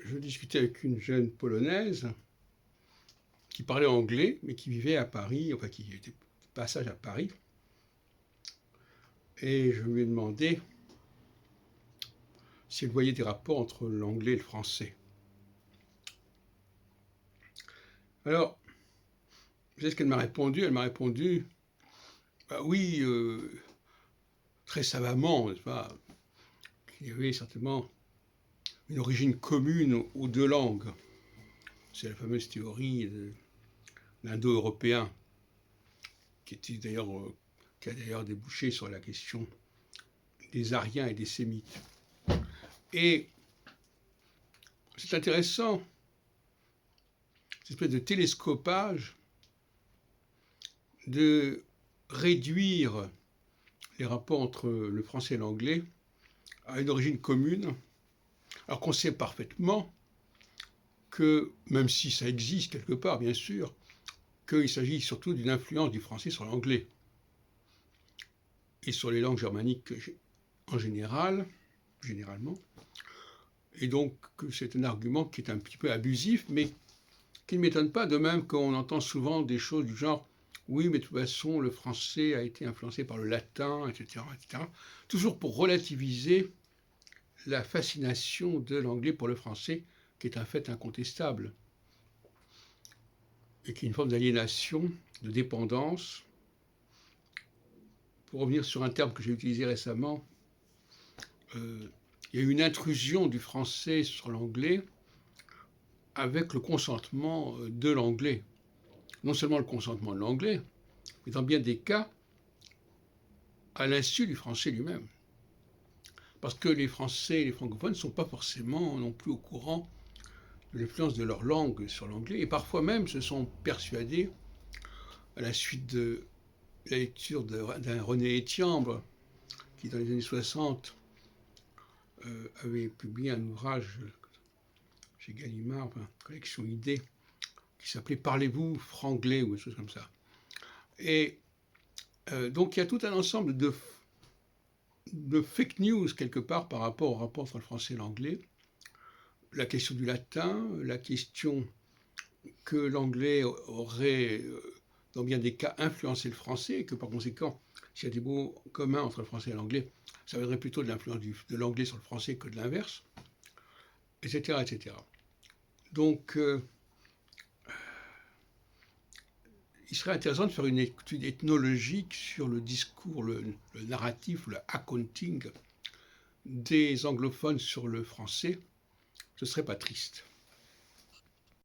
je discutais avec une jeune Polonaise qui parlait anglais, mais qui vivait à Paris, enfin qui était de passage à Paris. Et je lui ai demandé si elle voyait des rapports entre l'anglais et le français. Alors, vous savez ce qu'elle m'a répondu? Elle m'a répondu, bah oui, très savamment, n'est-ce pas, qu'il y avait certainement une origine commune aux deux langues. C'est la fameuse théorie de l'indo-européen, qui a d'ailleurs débouché sur la question des Aryens et des Sémites. Et c'est intéressant, cette espèce de télescopage, de réduire les rapports entre le français et l'anglais à une origine commune, alors qu'on sait parfaitement que, même si ça existe quelque part, bien sûr, qu'il s'agit surtout d'une influence du français sur l'anglais et sur les langues germaniques en généralement. Et donc, c'est un argument qui est un petit peu abusif, mais qui ne m'étonne pas, de même qu'on entend souvent des choses du genre « oui, mais de toute façon, le français a été influencé par le latin, etc. etc. » toujours pour relativiser la fascination de l'anglais pour le français, qui est un fait incontestable, et qui est une forme d'aliénation, de dépendance. Pour revenir sur un terme que j'ai utilisé récemment, il y a eu une intrusion du français sur l'anglais avec le consentement de l'anglais. Non seulement le consentement de l'anglais, mais dans bien des cas, à l'insu du français lui-même. Parce que les Français et les francophones ne sont pas forcément non plus au courant de l'influence de leur langue sur l'anglais, et parfois même se sont persuadés, à la suite de la lecture d'un René Etiambre, qui dans les années 60 avait publié un ouvrage chez Gallimard, enfin, collection Idées, qui s'appelait « Parlez-vous franglais » ou quelque chose comme ça. Et donc il y a tout un ensemble de fake news quelque part par rapport au rapport entre le français et l'anglais. La question du latin, la question que l'anglais aurait, dans bien des cas, influencé le français, et que par conséquent, s'il y a des mots communs entre le français et l'anglais, ça viendrait plutôt de l'influence de l'anglais sur le français que de l'inverse, etc., etc. Donc, il serait intéressant de faire une étude ethnologique sur le discours, le narratif, le accounting des anglophones sur le français. Ce serait pas triste.